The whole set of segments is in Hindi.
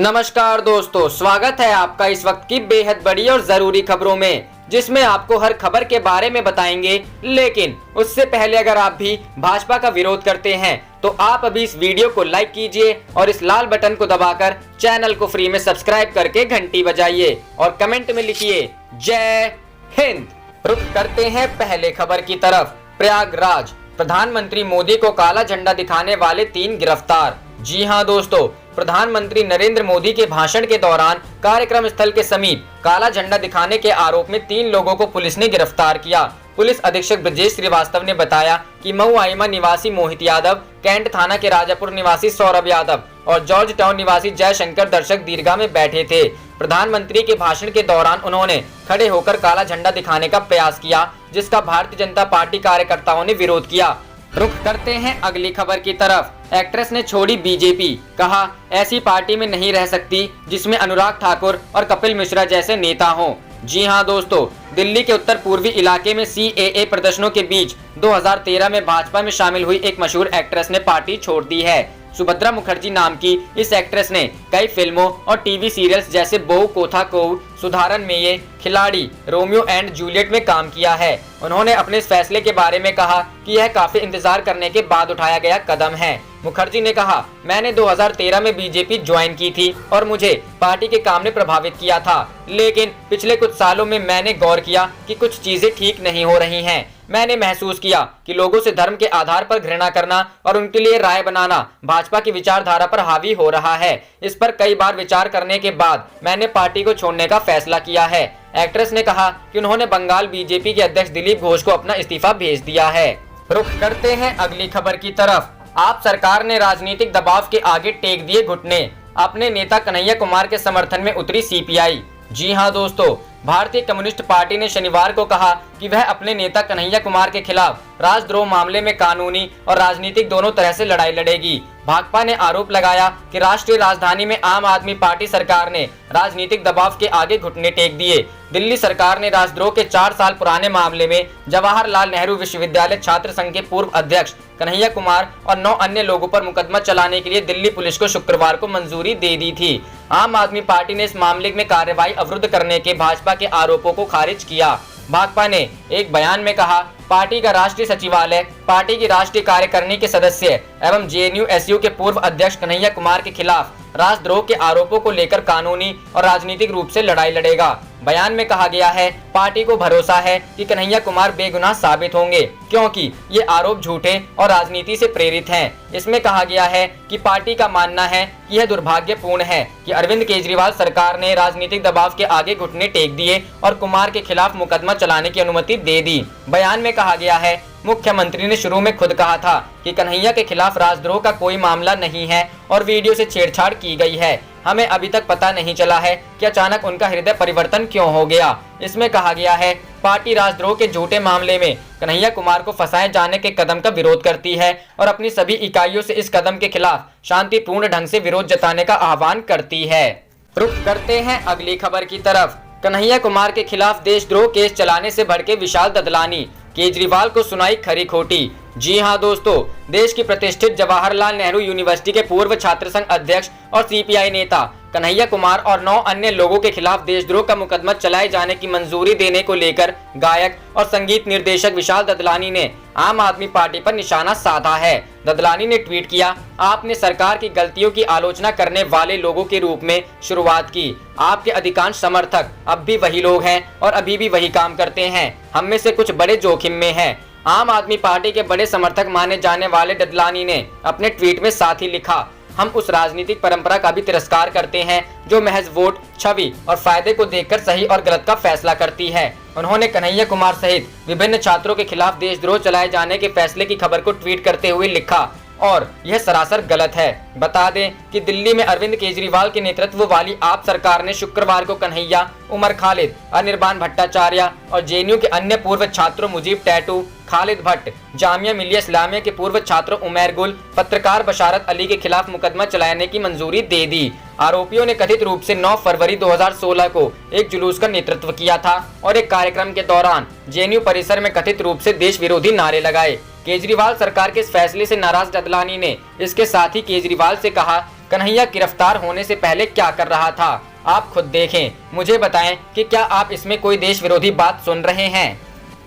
नमस्कार दोस्तों, स्वागत है आपका इस वक्त की बेहद बड़ी और जरूरी खबरों में, जिसमें आपको हर खबर के बारे में बताएंगे। लेकिन उससे पहले अगर आप भी भाजपा का विरोध करते हैं तो आप अभी इस वीडियो को लाइक कीजिए और इस लाल बटन को दबाकर चैनल को फ्री में सब्सक्राइब करके घंटी बजाइए और कमेंट में लिखिए जय हिंद। रुख करते हैं पहले खबर की तरफ। प्रयागराज, प्रधानमंत्री मोदी को काला झंडा दिखाने वाले 3 गिरफ्तार। जी हां दोस्तों, प्रधानमंत्री नरेंद्र मोदी के भाषण के दौरान कार्यक्रम स्थल के समीप काला झंडा दिखाने के आरोप में 3 लोगों को पुलिस ने गिरफ्तार किया। पुलिस अधीक्षक ब्रजेश श्रीवास्तव ने बताया कि मऊ आइमा निवासी मोहित यादव, कैंट थाना के राजापुर निवासी सौरभ यादव और जॉर्ज टाउन निवासी जयशंकर दर्शक दीर्घा में बैठे थे। प्रधानमंत्री के भाषण के दौरान उन्होंने खड़े होकर काला झंडा दिखाने का प्रयास किया, जिसका भारतीय जनता पार्टी कार्यकर्ताओं ने विरोध किया। रुख करते हैं अगली खबर की तरफ। एक्ट्रेस ने छोड़ी बीजेपी, कहा ऐसी पार्टी में नहीं रह सकती जिसमें अनुराग ठाकुर और कपिल मिश्रा जैसे नेता हों। जी हां दोस्तों, दिल्ली के उत्तर पूर्वी इलाके में सीएए प्रदर्शनों के बीच 2013 में भाजपा में शामिल हुई एक मशहूर एक्ट्रेस ने पार्टी छोड़ दी है। सुभद्रा मुखर्जी नाम की इस एक्ट्रेस ने कई फिल्मों और टीवी सीरियल्स जैसे बहू कोथा कोऊ, सुधारन में ये खिलाड़ी, रोमियो एंड जूलियट में काम किया है। उन्होंने अपने इस फैसले के बारे में कहा कि यह काफी इंतजार करने के बाद उठाया गया कदम है। मुखर्जी ने कहा, मैंने 2013 में बीजेपी ज्वाइन की थी और मुझे पार्टी के काम ने प्रभावित किया था, लेकिन पिछले कुछ सालों में मैंने गौर किया कि कुछ चीजें ठीक नहीं हो रही हैं। मैंने महसूस किया कि लोगों से धर्म के आधार पर घृणा करना और उनके लिए राय बनाना भाजपा की विचारधारा पर हावी हो रहा है। इस पर कई बार विचार करने के बाद मैंने पार्टी को छोड़ने का फैसला किया है। एक्ट्रेस ने कहा कि उन्होंने बंगाल बीजेपी के अध्यक्ष दिलीप घोष को अपना इस्तीफा भेज दिया है। रुख करते हैं अगली खबर की तरफ। आप सरकार ने राजनीतिक दबाव के आगे टेक दिए घुटने, अपने नेता कन्हैया कुमार के समर्थन में उतरी सीपीआई। जी हां दोस्तों, भारतीय कम्युनिस्ट पार्टी ने शनिवार को कहा कि वह अपने नेता कन्हैया कुमार के खिलाफ राजद्रोह मामले में कानूनी और राजनीतिक दोनों तरह से लड़ाई लड़ेगी। भाकपा ने आरोप लगाया कि राष्ट्रीय राजधानी में आम आदमी पार्टी सरकार ने राजनीतिक दबाव के आगे घुटने टेक दिए। दिल्ली सरकार ने राजद्रोह के 4 साल पुराने मामले में जवाहरलाल नेहरू विश्वविद्यालय छात्र संघ के पूर्व अध्यक्ष कन्हैया कुमार और 9 अन्य लोगों पर मुकदमा चलाने के लिए दिल्ली पुलिस को शुक्रवार को मंजूरी दे दी थी। आम आदमी पार्टी ने इस मामले में कार्रवाई अवरुद्ध करने के भाजपा के आरोपों को खारिज किया। भाकपा ने एक बयान में कहा, पार्टी का राष्ट्रीय सचिवालय पार्टी की राष्ट्रीय कार्यकारिणी के सदस्य एवं जेएनयू-एसयू के पूर्व अध्यक्ष कन्हैया कुमार के खिलाफ राजद्रोह के आरोपों को लेकर कानूनी और राजनीतिक रूप से लड़ाई लड़ेगा। बयान में कहा गया है, पार्टी को भरोसा है कि कन्हैया कुमार बेगुनाह साबित होंगे क्योंकि ये आरोप झूठे और राजनीति से प्रेरित हैं। इसमें कहा गया है कि पार्टी का मानना है कि यह दुर्भाग्यपूर्ण है कि अरविंद केजरीवाल सरकार ने राजनीतिक दबाव के आगे घुटने टेक दिए और कुमार के खिलाफ मुकदमा चलाने की अनुमति दे दी। बयान में कहा गया है, मुख्यमंत्री ने शुरू में खुद कहा था कि कन्हैया के खिलाफ राजद्रोह का कोई मामला नहीं है और वीडियो से छेड़छाड़ की गई है। हमें अभी तक पता नहीं चला है कि अचानक उनका हृदय परिवर्तन क्यों हो गया। इसमें कहा गया है, पार्टी राजद्रोह के झूठे मामले में कन्हैया कुमार को फंसाए जाने के कदम का विरोध करती है और अपनी सभी इकाइयों से इस कदम के खिलाफ शांतिपूर्ण ढंग से विरोध जताने का आह्वान करती है। रुख करते हैं अगली खबर की तरफ। कन्हैया कुमार के खिलाफ देशद्रोह केस चलाने से भड़के विशाल ददलानी, केजरीवाल को सुनाई खरी खोटी। जी हां दोस्तों, देश की प्रतिष्ठित जवाहरलाल नेहरू यूनिवर्सिटी के पूर्व छात्र संघ अध्यक्ष और सीपीआई नेता कन्हैया कुमार और 9 अन्य लोगों के खिलाफ देशद्रोह का मुकदमा चलाए जाने की मंजूरी देने को लेकर गायक और संगीत निर्देशक विशाल ददलानी ने आम आदमी पार्टी पर निशाना साधा है। ददलानी ने ट्वीट किया, आपने सरकार की गलतियों की आलोचना करने वाले लोगों के रूप में शुरुआत की। आपके अधिकांश समर्थक अब भी वही लोग हैं और अभी भी वही काम करते हैं। हम में से कुछ बड़े जोखिम में हैं। आम आदमी पार्टी के बड़े समर्थक माने जाने वाले ददलानी ने अपने ट्वीट में साथ ही लिखा, हम उस राजनीतिक परंपरा का भी तिरस्कार करते हैं जो महज वोट, छवि और फायदे को देखकर सही और गलत का फैसला करती है। उन्होंने कन्हैया कुमार सहित विभिन्न छात्रों के खिलाफ देशद्रोह चलाए जाने के फैसले की खबर को ट्वीट करते हुए लिखा, और यह सरासर गलत है। बता दें कि दिल्ली में अरविंद केजरीवाल के नेतृत्व वाली आप सरकार ने शुक्रवार को कन्हैया, उमर खालिद, अनिर्बान भट्टाचार्य और जेएनयू के अन्य पूर्व छात्रों मुजीब टैटू, खालिद भट्ट, जामिया मिलिया इस्लामिया के पूर्व छात्रों उमैर गुल, पत्रकार बशारत अली के खिलाफ मुकदमा चलाने की मंजूरी दे दी। आरोपियों ने कथित रूप से 9 फरवरी 2016 को एक जुलूस का नेतृत्व किया था और एक कार्यक्रम के दौरान जेएनयू परिसर में कथित रूप से देश विरोधी नारे लगाए। केजरीवाल सरकार के इस फैसले से नाराज ददलानी ने इसके साथ ही केजरीवाल से कहा, कन्हैया गिरफ्तार होने से पहले क्या कर रहा था। आप खुद देखें, मुझे बताएं कि क्या आप इसमें कोई देश विरोधी बात सुन रहे हैं।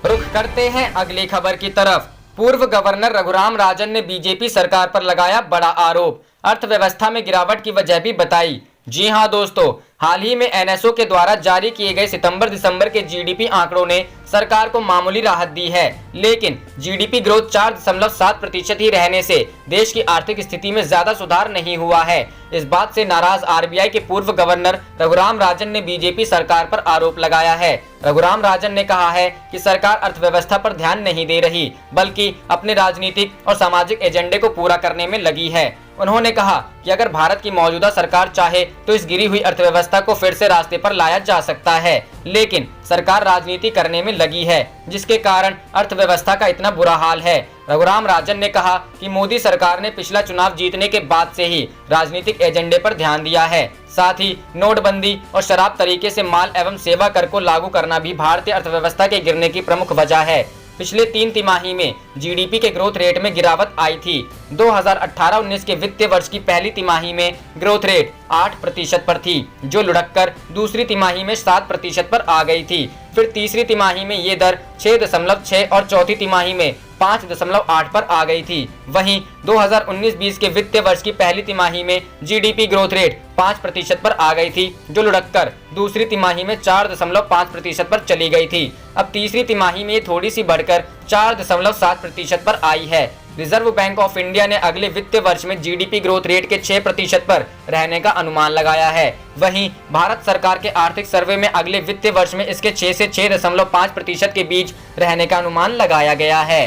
रुख करते हैं अगली खबर की तरफ। पूर्व गवर्नर रघुराम राजन ने बीजेपी सरकार पर लगाया बड़ा आरोप, अर्थव्यवस्था में गिरावट की वजह भी बताई। जी हां दोस्तों, हाल ही में एनएसओ के द्वारा जारी किए गए सितंबर-दिसंबर के जीडीपी आंकड़ों ने सरकार को मामूली राहत दी है, लेकिन जीडीपी ग्रोथ 4.7% ही रहने से देश की आर्थिक स्थिति में ज्यादा सुधार नहीं हुआ है। इस बात से नाराज आरबीआई के पूर्व गवर्नर रघुराम राजन ने बीजेपी सरकार पर आरोप लगाया है। रघुराम राजन ने कहा है कि सरकार अर्थव्यवस्था पर ध्यान नहीं दे रही, बल्कि अपने राजनीतिक और सामाजिक एजेंडे को पूरा करने में लगी है। उन्होंने कहा कि अगर भारत की मौजूदा सरकार चाहे तो इस गिरी हुई अर्थव्यवस्था को फिर से रास्ते पर लाया जा सकता है, लेकिन सरकार राजनीति करने में लगी है, जिसके कारण अर्थव्यवस्था का इतना बुरा हाल है। रघुराम राजन ने कहा कि मोदी सरकार ने पिछला चुनाव जीतने के बाद से ही राजनीतिक एजेंडे पर ध्यान दिया है। साथ ही नोटबंदी और शराब तरीके से माल एवं सेवा कर को लागू करना भी भारतीय अर्थव्यवस्था के गिरने की प्रमुख वजह है। पिछले 3 तिमाही में जीडीपी के ग्रोथ रेट में गिरावट आई थी। 2018-19 के वित्तीय वर्ष की पहली तिमाही में ग्रोथ रेट 8% पर थी, जो लुढ़ककर दूसरी तिमाही में 7% पर आ गई थी। फिर तीसरी तिमाही में ये दर 6.6 और चौथी तिमाही में 5.8 पर आ गई थी। वहीं 2019-20 के वित्तीय वर्ष की पहली तिमाही में जीडीपी ग्रोथ रेट 5% पर आ गई थी, जो लुढ़ककर दूसरी तिमाही में 4.5% पर चली गई थी। अब तीसरी तिमाही में ये थोड़ी सी बढ़कर 4.7% पर आई है। रिजर्व बैंक ऑफ इंडिया ने अगले वित्तीय वर्ष में जीडीपी ग्रोथ रेट के 6% पर रहने का अनुमान लगाया है। वहीं भारत सरकार के आर्थिक सर्वे में अगले वित्तीय वर्ष में इसके 6 से 6.5% के बीच रहने का अनुमान लगाया गया है।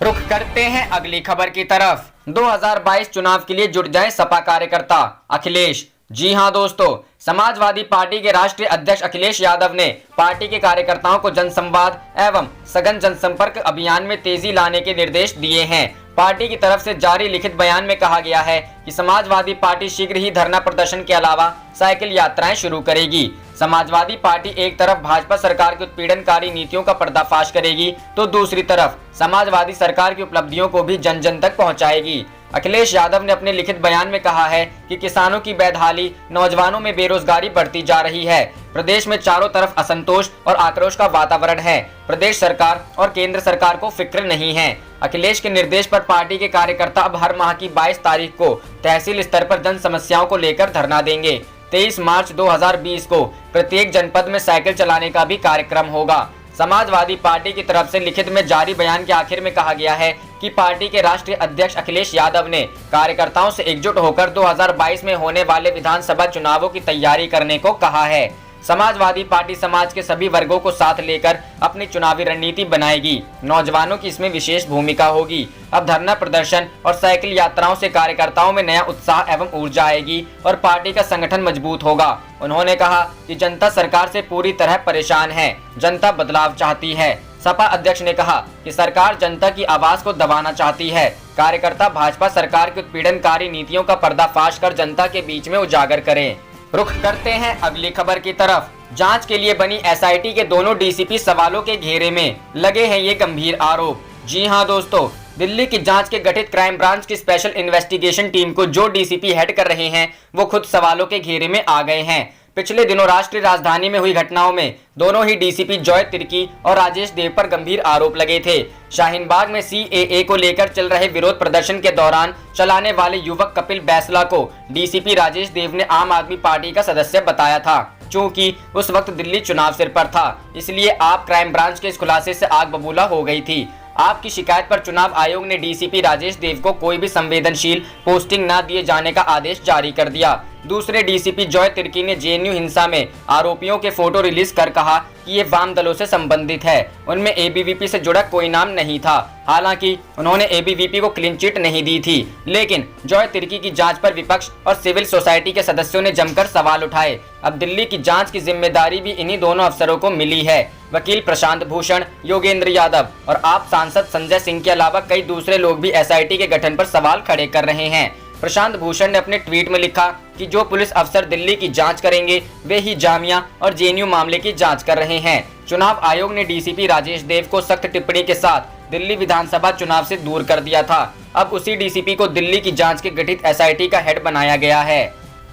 रुख करते हैं अगली खबर की तरफ। 2022 चुनाव के लिए जुट जाएं सपा कार्यकर्ता, अखिलेश। जी हां दोस्तों, समाजवादी पार्टी के राष्ट्रीय अध्यक्ष अखिलेश यादव ने पार्टी के कार्यकर्ताओं को जनसंवाद एवं सघन जनसंपर्क अभियान में तेजी लाने के निर्देश दिए हैं। पार्टी की तरफ से जारी लिखित बयान में कहा गया है कि समाजवादी पार्टी शीघ्र ही धरना प्रदर्शन के अलावा साइकिल यात्राएं शुरू करेगी। समाजवादी पार्टी एक तरफ भाजपा सरकार की उत्पीड़नकारी नीतियों का पर्दाफाश करेगी, तो दूसरी तरफ समाजवादी सरकार की उपलब्धियों को भी जन जन तक पहुंचाएगी। अखिलेश यादव ने अपने लिखित बयान में कहा है कि किसानों की बेदहाली, नौजवानों में बेरोजगारी बढ़ती जा रही है। प्रदेश में चारों तरफ असंतोष और आक्रोश का वातावरण है। प्रदेश सरकार और केंद्र सरकार को फिक्र नहीं है। अखिलेश के निर्देश पर पार्टी के कार्यकर्ता अब हर माह की 22 तारीख को तहसील स्तर पर जन समस्याओं को लेकर धरना देंगे। 23 मार्च 2020 को प्रत्येक जनपद में साइकिल चलाने का भी कार्यक्रम होगा। समाजवादी पार्टी की तरफ से लिखित में जारी बयान के आखिर में कहा गया है कि पार्टी के राष्ट्रीय अध्यक्ष अखिलेश यादव ने कार्यकर्ताओं से एकजुट होकर 2022 में होने वाले विधानसभा चुनावों की तैयारी करने को कहा है। समाजवादी पार्टी समाज के सभी वर्गों को साथ लेकर अपनी चुनावी रणनीति बनाएगी। नौजवानों की इसमें विशेष भूमिका होगी। अब धरना प्रदर्शन और साइकिल यात्राओं से कार्यकर्ताओं में नया उत्साह एवं ऊर्जा आएगी और पार्टी का संगठन मजबूत होगा। उन्होंने कहा कि जनता सरकार से पूरी तरह परेशान है, जनता बदलाव चाहती है। सपा अध्यक्ष ने कहा कि सरकार जनता की आवाज को दबाना चाहती है। कार्यकर्ता भाजपा सरकार की उत्पीड़नकारी नीतियों का पर्दाफाश कर जनता के बीच में उजागर करें। रुख करते हैं अगली खबर की तरफ। जांच के लिए बनी एसआईटी के दोनों डीसीपी सवालों के घेरे में, लगे हैं ये गंभीर आरोप। जी हां दोस्तों, दिल्ली की जांच के गठित क्राइम ब्रांच की स्पेशल इन्वेस्टिगेशन टीम को जो डीसीपी हेड कर रहे हैं, वो खुद सवालों के घेरे में आ गए हैं। पिछले दिनों राष्ट्रीय राजधानी में हुई घटनाओं में दोनों ही डीसीपी जॉय तिर्की और राजेश देव पर गंभीर आरोप लगे थे। शाहीन बाग में सीएए को लेकर चल रहे विरोध प्रदर्शन के दौरान चलाने वाले युवक कपिल बैसला को डीसीपी राजेश देव ने आम आदमी पार्टी का सदस्य बताया था। चूंकि उस वक्त दिल्ली चुनाव सिर पर था, इसलिए आप क्राइम ब्रांच के इस खुलासे से आग बबूला हो गई थी। आपकी शिकायत पर चुनाव आयोग ने डीसीपी राजेश देव को कोई भी संवेदनशील पोस्टिंग न दिए जाने का आदेश जारी कर दिया। दूसरे डीसीपी जॉय तिर्की ने जेएनयू हिंसा में आरोपियों के फोटो रिलीज कर कहा कि ये वाम दलों से संबंधित है। उनमें एबीवीपी से जुड़ा कोई नाम नहीं था। हालांकि उन्होंने एबीवीपी को क्लीन चिट नहीं दी थी, लेकिन जॉय तिर्की की जांच पर विपक्ष और सिविल सोसाइटी के सदस्यों ने जमकर सवाल उठाए। अब दिल्ली की जांच की जिम्मेदारी भी इन्हीं दोनों अफसरों को मिली है। वकील प्रशांत भूषण, योगेंद्र यादव और आप सांसद संजय सिंह के अलावा कई दूसरे लोग भी एसआईटी के गठन पर सवाल खड़े कर रहे हैं। प्रशांत भूषण ने अपने ट्वीट में लिखा कि जो पुलिस अफसर दिल्ली की जांच करेंगे वे ही जामिया और जेएनयू मामले की जांच कर रहे हैं। चुनाव आयोग ने डीसीपी राजेश देव को सख्त टिप्पणी के साथ दिल्ली विधानसभा चुनाव से दूर कर दिया था। अब उसी डीसीपी को दिल्ली की जांच के गठित एसआईटी का हेड बनाया गया है।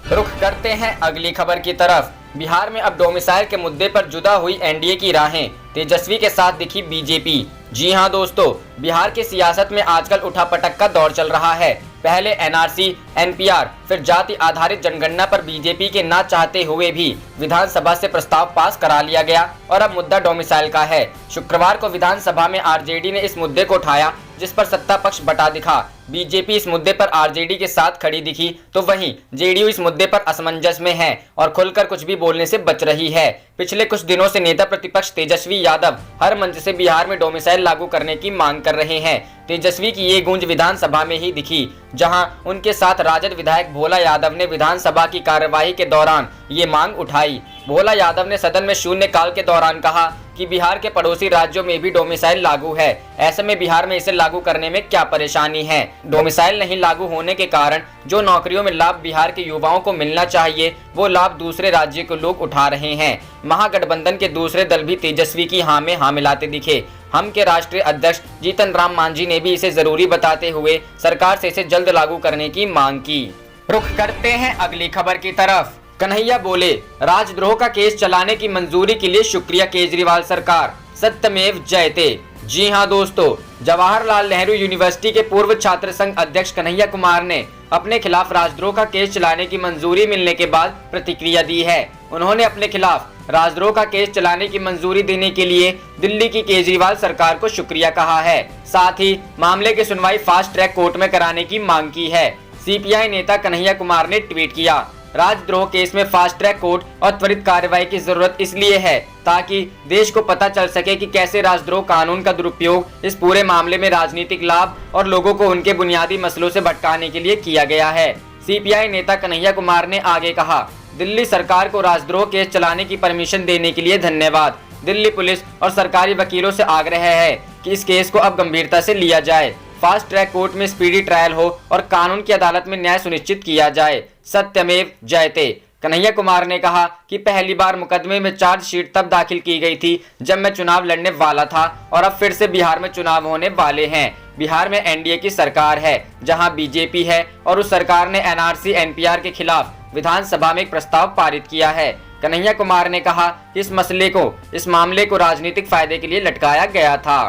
रुख करते हैं अगली खबर की तरफ। बिहार में अब डोमिसाइल के मुद्दे पर जुदा हुई एनडीए की राहें, तेजस्वी के साथ दिखी बीजेपी। जी हां दोस्तों, बिहार की सियासत में आजकल उठापटक का दौर चल रहा है। पहले एनआरसी, एनपीआर, फिर जाति आधारित जनगणना पर बीजेपी के ना चाहते हुए भी विधानसभा से प्रस्ताव पास करा लिया गया और अब मुद्दा डोमिसाइल का है। शुक्रवार को विधानसभा में आरजेडी ने इस मुद्दे को उठाया, जिस पर सत्ता पक्ष बटा दिखा। बीजेपी इस मुद्दे पर आरजेडी के साथ खड़ी दिखी, तो वहीं जेडीयू इस मुद्दे पर असमंजस में है और खुलकर कुछ भी बोलने से बच रही है। पिछले कुछ दिनों से नेता प्रतिपक्ष तेजस्वी यादव हर मंच से बिहार में डोमिसाइल लागू करने की मांग कर रहे हैं। तेजस्वी की ये गूंज विधानसभा में ही दिखी, जहां उनके साथ राजद विधायक भोला यादव ने विधानसभा की कार्यवाही के दौरान ये मांग उठाई। भोला यादव ने सदन में शून्यकाल के दौरान कहा कि बिहार के पड़ोसी राज्यों में भी डोमिसाइल लागू है, ऐसे में बिहार में इसे लागू करने में क्या परेशानी है। डोमिसाइल नहीं लागू होने के कारण जो नौकरियों में लाभ बिहार के युवाओं को मिलना चाहिए, वो लाभ दूसरे राज्य के लोग उठा रहे हैं। महागठबंधन के दूसरे दल भी तेजस्वी की हाँ में हाँ मिलाते दिखे। हम के राष्ट्रीय अध्यक्ष जीतन राम मांझी ने भी इसे जरूरी बताते हुए सरकार से इसे जल्द लागू करने की मांग की। रुख करते हैं अगली खबर की तरफ। कन्हैया बोले, राजद्रोह का केस चलाने की मंजूरी के लिए शुक्रिया केजरीवाल सरकार, सत्यमेव जयते। जी हां दोस्तों, जवाहरलाल नेहरू यूनिवर्सिटी के पूर्व छात्र संघ अध्यक्ष कन्हैया कुमार ने अपने खिलाफ राजद्रोह का केस चलाने की मंजूरी मिलने के बाद प्रतिक्रिया दी है। उन्होंने अपने खिलाफ राजद्रोह का केस चलाने की मंजूरी देने के लिए दिल्ली की केजरीवाल सरकार को शुक्रिया कहा है। साथ ही मामले की सुनवाई फास्ट ट्रैक कोर्ट में कराने की मांग की है। सीपीआई नेता कन्हैया कुमार ने ट्वीट किया, राजद्रोह केस में फास्ट ट्रैक कोर्ट और त्वरित कार्रवाई की जरूरत इसलिए है ताकि देश को पता चल सके कि कैसे राजद्रोह कानून का दुरुपयोग इस पूरे मामले में राजनीतिक लाभ और लोगों को उनके बुनियादी मसलों से भटकाने के लिए किया गया है। सीपीआई नेता कन्हैया कुमार ने आगे कहा, दिल्ली सरकार को राजद्रोह केस चलाने की परमिशन देने के लिए धन्यवाद। दिल्ली पुलिस और सरकारी वकीलों से आग्रह है कि इस केस को अब गंभीरता से लिया जाए, फास्ट ट्रैक कोर्ट में स्पीडी ट्रायल हो और कानून की अदालत में न्याय सुनिश्चित किया जाए। सत्यमेव जयते। कन्हैया कुमार ने कहा कि पहली बार मुकदमे में चार्जशीट तब दाखिल की गई थी जब मैं चुनाव लड़ने वाला था और अब फिर से बिहार में चुनाव होने वाले हैं। बिहार में एनडीए की सरकार है, जहां बीजेपी है और उस सरकार ने एनआरसी, एनपीआर के खिलाफ विधानसभा में एक प्रस्ताव पारित किया है। कन्हैया कुमार ने कहा कि इस मामले को राजनीतिक फायदे के लिए लटकाया गया था।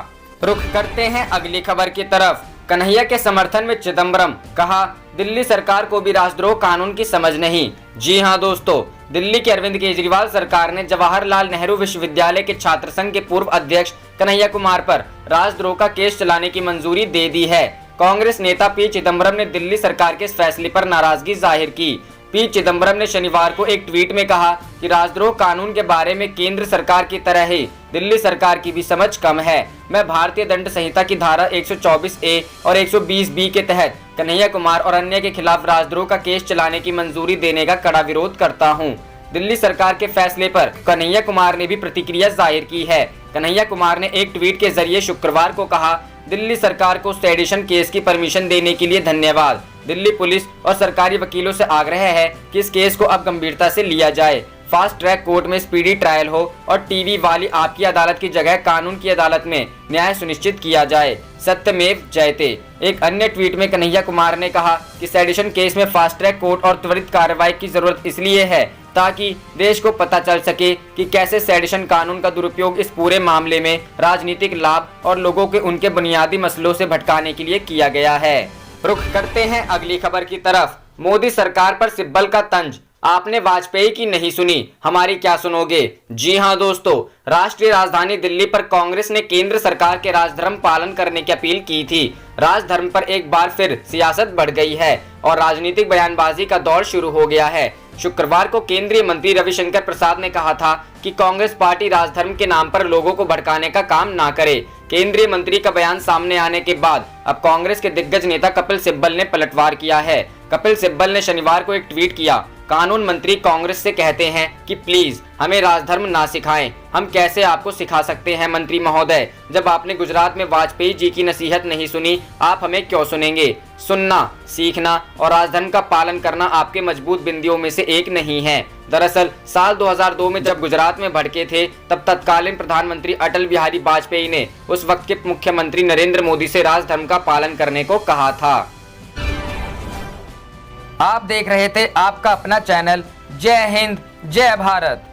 रुख करते हैं अगली खबर की तरफ। कन्हैया के समर्थन में चिदम्बरम, कहा दिल्ली सरकार को भी राजद्रोह कानून की समझ नहीं। जी हां दोस्तों, दिल्ली की अरविंद केजरीवाल सरकार ने जवाहरलाल नेहरू विश्वविद्यालय के छात्र संघ के पूर्व अध्यक्ष कन्हैया कुमार पर राजद्रोह का केस चलाने की मंजूरी दे दी है। कांग्रेस नेता पी चिदम्बरम ने दिल्ली सरकार के इस फैसले पर नाराजगी जाहिर की। पी चिदम्बरम ने शनिवार को एक ट्वीट में कहा कि राजद्रोह कानून के बारे में केंद्र सरकार की तरह ही दिल्ली सरकार की भी समझ कम है। मैं भारतीय दंड संहिता की धारा 124A और 120B के तहत कन्हैया कुमार और अन्य के खिलाफ राजद्रोह का केस चलाने की मंजूरी देने का कड़ा विरोध करता हूं। दिल्ली सरकार के फैसले पर कन्हैया कुमार ने भी प्रतिक्रिया जाहिर की है। कन्हैया कुमार ने एक ट्वीट के जरिए शुक्रवार को कहा, दिल्ली सरकार को सेडिशन केस की परमिशन देने के लिए धन्यवाद। दिल्ली पुलिस और सरकारी वकीलों से आग्रह है कि इस केस को अब गंभीरता से लिया जाए, फास्ट ट्रैक कोर्ट में स्पीडी ट्रायल हो और टीवी वाली आपकी अदालत की जगह कानून की अदालत में न्याय सुनिश्चित किया जाए। सत्यमेव जयते। एक अन्य ट्वीट में कन्हैया कुमार ने कहा कि सेडिशन केस में फास्ट ट्रैक कोर्ट और त्वरित कार्रवाई की जरूरत इसलिए है ताकि देश को पता चल सके कि कैसे सेडिशन कानून का दुरुपयोग इस पूरे मामले में राजनीतिक लाभ और लोगों के उनके बुनियादी मसलों से भटकाने के लिए किया गया है। रुख करते हैं अगली खबर की तरफ। मोदी सरकार पर सिब्बल का तंज, आपने वाजपेयी की नहीं सुनी, हमारी क्या सुनोगे। जी हां दोस्तों, राष्ट्रीय राजधानी दिल्ली पर कांग्रेस ने केंद्र सरकार के राजधर्म पालन करने की अपील की थी। राजधर्म पर एक बार फिर सियासत बढ़ गई है और राजनीतिक बयानबाजी का दौर शुरू हो गया है। शुक्रवार को केंद्रीय मंत्री रविशंकर प्रसाद ने कहा था कि कांग्रेस पार्टी राजधर्म के नाम पर लोगों को भड़काने का काम ना करे। केंद्रीय मंत्री का बयान सामने आने के बाद अब कांग्रेस के दिग्गज नेता कपिल सिब्बल ने पलटवार किया है। कपिल सिब्बल ने शनिवार को एक ट्वीट किया। कानून मंत्री कांग्रेस से कहते हैं कि प्लीज हमें राजधर्म ना सिखाएं। हम कैसे आपको सिखा सकते हैं मंत्री महोदय, जब आपने गुजरात में वाजपेयी जी की नसीहत नहीं सुनी, आप हमें क्यों सुनेंगे। सुनना, सीखना और राजधर्म का पालन करना आपके मजबूत बिंदियों में से एक नहीं है। दरअसल साल 2002 में जब गुजरात में भड़के थे, तब तत्कालीन प्रधानमंत्री अटल बिहारी वाजपेयी ने उस वक्त के मुख्यमंत्री नरेंद्र मोदी से राजधर्म का पालन करने को कहा था। आप देख रहे थे आपका अपना चैनल जय हिंद जय भारत।